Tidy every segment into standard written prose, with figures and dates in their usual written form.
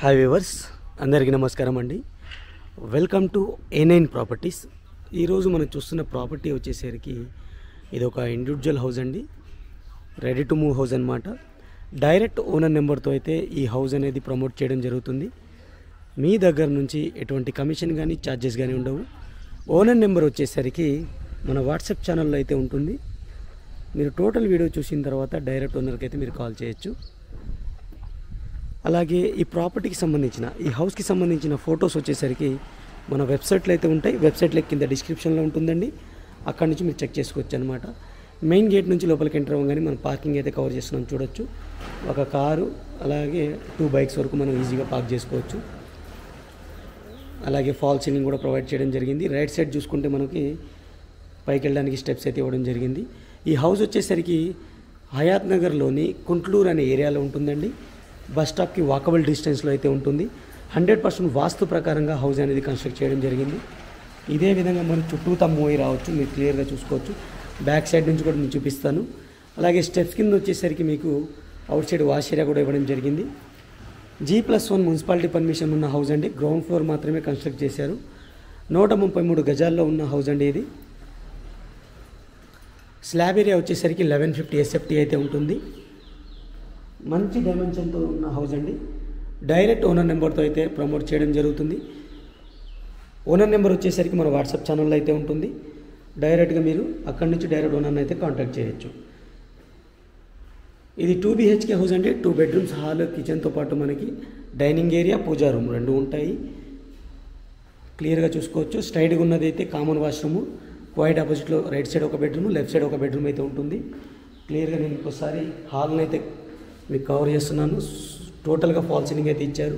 Hi viewers, అందరికీ నమస్కారం అండి. Welcome to A9 properties. ఈరోజు మనం చూస్తున్న ప్రాపర్టీ వచ్చేసరికి ఇది ఒక ఇండివిజువల్ హౌస్ అండి. రెడీ టు మూవ్ హౌస్ అనమాట. డైరెక్ట్ ఓనర్ నెంబర్తో అయితే ఈ హౌస్ అనేది ప్రమోట్ చేయడం జరుగుతుంది. మీ దగ్గర నుంచి ఎటువంటి కమిషన్ కానీ ఛార్జెస్ కానీ ఉండవు. ఓనర్ నెంబర్ వచ్చేసరికి మన వాట్సాప్ ఛానల్లో అయితే ఉంటుంది. మీరు టోటల్ వీడియో చూసిన తర్వాత డైరెక్ట్ ఓనర్కి అయితే మీరు కాల్ చేయొచ్చు. అలాగే ఈ ప్రాపర్టీకి సంబంధించిన ఈ హౌస్కి సంబంధించిన ఫొటోస్ వచ్చేసరికి మన వెబ్సైట్లో అయితే ఉంటాయి. వెబ్సైట్లో కింద డిస్క్రిప్షన్లో ఉంటుందండి. అక్కడి నుంచి మీరు చెక్ చేసుకోవచ్చు అనమాట. మెయిన్ గేట్ నుంచి లోపలికి ఎంటర్ అవ్వగానే మనం పార్కింగ్ అయితే కవర్ చేస్తున్నాం చూడొచ్చు. ఒక కారు అలాగే 2 బైక్స్ వరకు మనం ఈజీగా పార్క్ చేసుకోవచ్చు. అలాగే ఫాల్ సీలింగ్ కూడా ప్రొవైడ్ చేయడం జరిగింది. రైట్ సైడ్ చూసుకుంటే మనకి పైకి వెళ్ళడానికి స్టెప్స్ అయితే ఇవ్వడం జరిగింది. ఈ హౌస్ వచ్చేసరికి హయాత్ నగర్లోని కుంట్లూరు అనే ఏరియాలో ఉంటుందండి. బస్ స్టాప్కి వాకబుల్ డిస్టెన్స్లో అయితే ఉంటుంది. 100% వాస్తు ప్రకారంగా హౌస్ అనేది కన్స్ట్రక్ట్ చేయడం జరిగింది. ఇదే విధంగా మనం చుట్టూతా మూవ్ రావచ్చు, మీరు క్లియర్గా చూసుకోవచ్చు. బ్యాక్ సైడ్ నుంచి కూడా నేను చూపిస్తాను. అలాగే స్టెప్స్ కింద వచ్చేసరికి మీకు అవుట్ సైడ్ వాష్ ఏరియా కూడా ఇవ్వడం జరిగింది. G+1 మున్సిపాలిటీ పర్మిషన్ ఉన్న హౌస్ అండి. గ్రౌండ్ ఫ్లోర్ మాత్రమే కన్స్ట్రక్ట్ చేశారు. 133 గజాల్లో ఉన్న హౌస్ అండి ఇది. స్లాబ్ ఏరియా వచ్చేసరికి 1150 SFT అయితే ఉంటుంది. మంచి డైమెన్షన్తో ఉన్న హౌస్ అండి. డైరెక్ట్ ఓనర్ నెంబర్తో అయితే ప్రమోట్ చేయడం జరుగుతుంది. ఓనర్ నెంబర్ వచ్చేసరికి మన వాట్సాప్ ఛానల్లో అయితే ఉంటుంది. డైరెక్ట్గా మీరు అక్కడి నుంచి డైరెక్ట్ ఓనర్ని అయితే కాంటాక్ట్ చేయొచ్చు. ఇది 2 BHK హౌస్ అండి. 2 బెడ్రూమ్స్, హాల్, కిచెన్తో పాటు మనకి డైనింగ్ ఏరియా, పూజా రూమ్ 2 ఉంటాయి. క్లియర్గా చూసుకోవచ్చు. స్ట్రైట్గా ఉన్నది అయితే కామన్ వాష్రూమ్. వైట్ ఆపోజిట్లో రైట్ సైడ్ ఒక బెడ్రూమ్, లెఫ్ట్ సైడ్ ఒక బెడ్రూమ్ అయితే ఉంటుంది. క్లియర్గా నేను ఇంకోసారి హాల్ని అయితే మీకు కవర్ చేస్తున్నాను. టోటల్గా ఫాల్ సీలింగ్ అయితే ఇచ్చారు.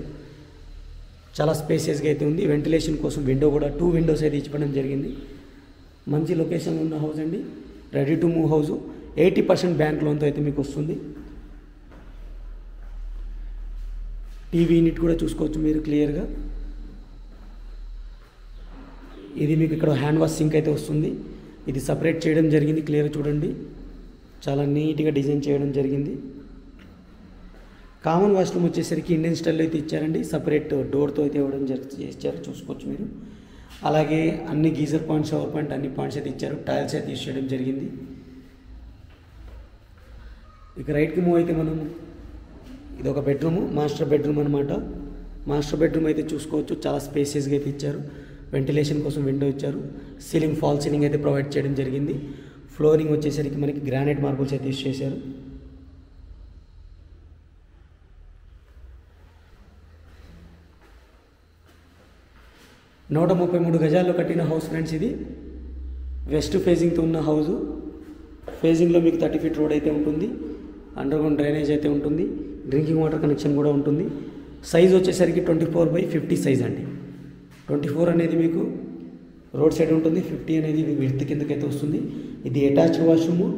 చాలా స్పేసియస్గా అయితే ఉంది. వెంటిలేషన్ కోసం విండో కూడా 2 విండోస్ అయితే ఇచ్చిపోవడం జరిగింది. మంచి లొకేషన్ ఉన్న హౌస్ అండి. Ready to move house. 80% bank లోన్తో అయితే మీకు వస్తుంది. టీవీ యూనిట్ కూడా చూసుకోవచ్చు మీరు క్లియర్గా. ఇది మీకు ఇక్కడ హ్యాండ్ వాష్ సింక్ అయితే వస్తుంది. ఇది సపరేట్ చేయడం జరిగింది. క్లియర్గా చూడండి, చాలా నీట్గా డిజైన్ చేయడం జరిగింది. కామన్ వాష్రూమ్ వచ్చేసరికి ఇండియన్ స్టైల్లో అయితే ఇచ్చారండి. సపరేట్ డోర్తో అయితే ఇవ్వడం ఇచ్చారు, చూసుకోవచ్చు మీరు. అలాగే అన్ని గీజర్ పాయింట్, షవర్ పాయింట్ అన్ని పాయింట్స్ అయితే ఇచ్చారు. టైల్స్ అయితే యూస్ చేయడం జరిగింది. ఇక రైట్కి మూవ్ అయితే మనం ఇది ఒక బెడ్రూము, మాస్టర్ బెడ్రూమ్ అనమాట. మాస్టర్ బెడ్రూమ్ అయితే చూసుకోవచ్చు, చాలా స్పేసియస్గా అయితే ఇచ్చారు. వెంటిలేషన్ కోసం విండో ఇచ్చారు. సీలింగ్ ఫాల్ సీలింగ్ అయితే ప్రొవైడ్ చేయడం జరిగింది. ఫ్లోరింగ్ వచ్చేసరికి మనకి గ్రానైట్ మార్బుల్స్ అయితే యూస్ చేశారు. నూట 133 గజాల్లో కట్టిన హౌస్ ఫ్రెండ్స్. ఇది వెస్ట్ ఫేజింగ్తో ఉన్న హౌజు. ఫేజింగ్లో మీకు 30 ఫీట్ రోడ్ అయితే ఉంటుంది. అండర్గ్రౌండ్ డ్రైనేజ్ అయితే ఉంటుంది. డ్రింకింగ్ వాటర్ కనెక్షన్ కూడా ఉంటుంది. సైజ్ వచ్చేసరికి 24/50 సైజ్ అండి. 24 అనేది మీకు రోడ్ సైడ్ ఉంటుంది, 50 అనేది విడ్త్ కిందకైతే వస్తుంది. ఇది అటాచ్డ్ వాష్రూము.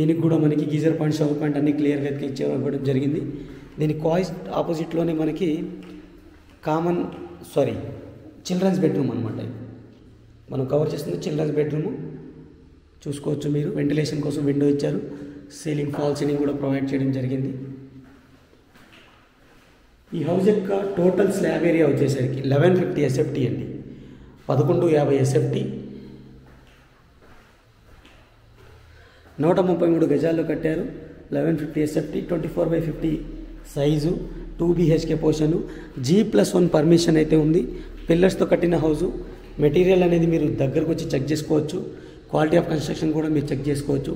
దీనికి కూడా మనకి గీజర్ పాయింట్, షవర్ పాయింట్ అన్ని క్లియర్గా అయితే ఇవ్వడం జరిగింది. దీని కాయిస్ట్ ఆపోజిట్లోనే మనకి చిల్డ్రన్స్ బెడ్రూమ్ అనమాట. మనం కవర్ చేస్తుంది చిల్డ్రన్స్ బెడ్రూము. చూసుకోవచ్చు మీరు. వెంటిలేషన్ కోసం విండో ఇచ్చారు. సీలింగ్ ఫాల్ సీలింగ్ కూడా ప్రొవైడ్ చేయడం జరిగింది. ఈ హౌస్ యొక్క టోటల్ స్లాబ్ ఏరియా వచ్చేసరికి 1150 SFT అండి. 1150 SFT. 133 గజాల్లో కట్టారు. 1150 SFT, 24/50 size, 2 BHK portion. G+1 permission అయితే ఉంది. పిల్లర్స్తో కట్టిన హౌసు. మెటీరియల్ అనేది మీరు దగ్గరకు వచ్చి చెక్ చేసుకోవచ్చు. క్వాలిటీ ఆఫ్ కన్స్ట్రక్షన్ కూడా మీరు చెక్ చేసుకోవచ్చు.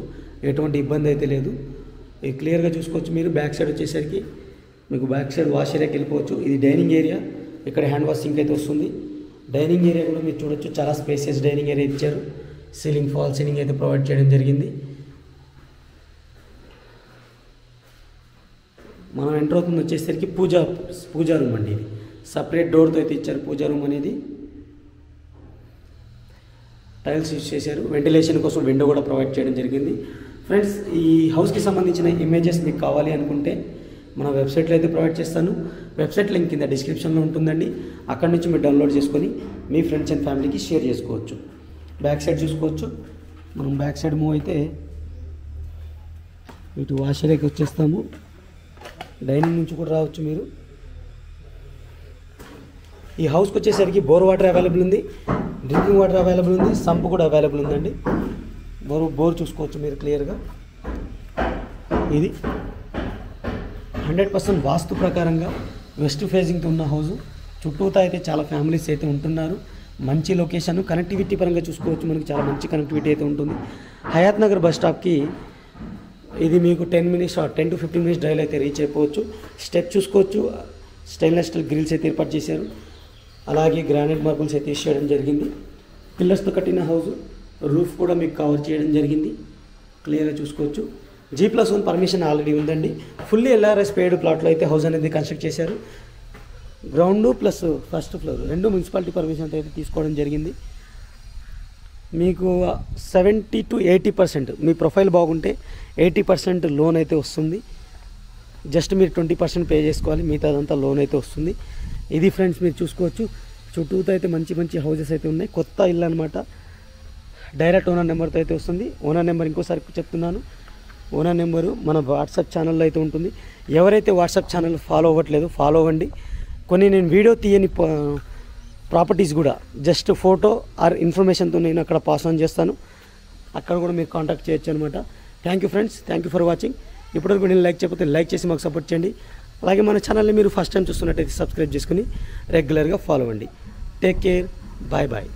ఎటువంటి ఇబ్బంది అయితే లేదు. ఇది క్లియర్గా చూసుకోవచ్చు మీరు. బ్యాక్ సైడ్ వచ్చేసరికి మీకు బ్యాక్ సైడ్ వాష్ ఏరియాకి వెళ్ళిపోవచ్చు. ఇది డైనింగ్ ఏరియా. ఇక్కడ హ్యాండ్ వాష్ సింక్ అయితే వస్తుంది. డైనింగ్ ఏరియా కూడా మీరు చూడొచ్చు, చాలా స్పేసియస్ డైనింగ్ ఏరియా ఇచ్చారు. సీలింగ్ ఫాల్ సీలింగ్ అయితే ప్రొవైడ్ చేయడం జరిగింది. మనం ఎంటర్ అవుతుంది వచ్చేసరికి పూజా రూమ్ అండి. ఇది సపరేట్ డోర్తో అయితే ఇచ్చారు. పూజా రూమ్ అనేది టైల్స్ యూజ్ చేశారు. వెంటిలేషన్ కోసం విండో కూడా ప్రొవైడ్ చేయడం జరిగింది. ఫ్రెండ్స్, ఈ హౌస్కి సంబంధించిన ఇమేజెస్ మీకు కావాలి అనుకుంటే మన వెబ్సైట్లో అయితే ప్రొవైడ్ చేస్తాను. వెబ్సైట్ లింక్ కింద డిస్క్రిప్షన్లో ఉంటుందండి. అక్కడి నుంచి మీరు డౌన్లోడ్ చేసుకొని మీ ఫ్రెండ్స్ అండ్ ఫ్యామిలీకి షేర్ చేసుకోవచ్చు. బ్యాక్ సైడ్ చూసుకోవచ్చు. మనం బ్యాక్ సైడ్ మూవ్ అయితే ఇటు వాష్ ఏరియాకి వచ్చేస్తాము. డైనింగ్ నుంచి కూడా రావచ్చు మీరు. ఈ హౌస్కి వచ్చేసరికి బోర్ వాటర్ అవైలబుల్ ఉంది, డ్రింకింగ్ వాటర్ అవైలబుల్ ఉంది, సంప్ కూడా అవైలబుల్ ఉందండి. బోర్ చూసుకోవచ్చు మీరు క్లియర్గా. ఇది 100% వాస్తు ప్రకారంగా వెస్ట్ ఫేజింగ్తో ఉన్న హౌస్. చుట్టూతా అయితే చాలా ఫ్యామిలీస్ అయితే ఉంటున్నారు. మంచి లొకేషన్, కనెక్టివిటీ పరంగా చూసుకోవచ్చు, మనకి చాలా మంచి కనెక్టివిటీ అయితే ఉంటుంది. హయాత్ నగర్ బస్ స్టాప్కి ఇది మీకు 10 to 15 minutes డ్రైవ్ అయితే రీచ్ అయిపోవచ్చు. స్టెప్ చూసుకోవచ్చు, స్టెయిన్లెస్ స్టీల్ గ్రిల్స్ అయితే ఏర్పాటు చేశారు. అలాగే గ్రానైట్ మార్బుల్స్ అయితే యూస్ చేయడం జరిగింది. పిల్లర్స్తో కట్టిన హౌస్, రూఫ్ కూడా మీకు కవర్ చేయడం జరిగింది. క్లియర్గా చూసుకోవచ్చు. G+1 పర్మిషన్ ఆల్రెడీ ఉందండి. ఫుల్లీ LRS పెయిడ్ ప్లాట్లో అయితే హౌస్ అనేది కన్స్ట్రక్ట్ చేశారు. గ్రౌండ్ ప్లస్ ఫస్ట్ ఫ్లోర్ రెండు మున్సిపాలిటీ పర్మిషన్ అయితే తీసుకోవడం జరిగింది. మీకు 70 to 80% మీ ప్రొఫైల్ బాగుంటే 80% లోన్ అయితే వస్తుంది. జస్ట్ మీరు 20% పే చేసుకోవాలి, మిగతాదంతా లోన్ అయితే వస్తుంది. ఇది ఫ్రెండ్స్ మీరు చూసుకోవచ్చు. చుట్టూతో అయితే మంచి మంచి హౌసెస్ అయితే ఉన్నాయి. కొత్త ఇల్లు అనమాట. డైరెక్ట్ ఓనర్ నెంబర్తో అయితే వస్తుంది. ఓనర్ నెంబర్ ఇంకోసారి చెప్తున్నాను, ఓనర్ నెంబరు మన వాట్సాప్ ఛానల్లో అయితే ఉంటుంది. ఎవరైతే వాట్సాప్ ఛానల్ ఫాలో అవ్వట్లేదు ఫాలో అవ్వండి. కొన్ని నేను వీడియో తీయని ప్రాపర్టీస్ కూడా జస్ట్ ఫోటో ఆర్ ఇన్ఫర్మేషన్తో నేను అక్కడ పాస్ ఆన్ చేస్తాను. అక్కడ కూడా మీరు కాంటాక్ట్ చేయొచ్చు అనమాట. Thank you friends, thank you for watching. ఇప్పటివరకు నేను లైక్ చేయకపోతే లైక్ చేసి మాకు సపోర్ట్ చేయండి. అలాగే మన ఛానల్ని మీరు ఫస్ట్ టైం చూస్తున్నట్టయితే సబ్స్క్రైబ్ చేసుకుని రెగ్యులర్గా ఫాలో అవ్వండి. Take care, bye bye.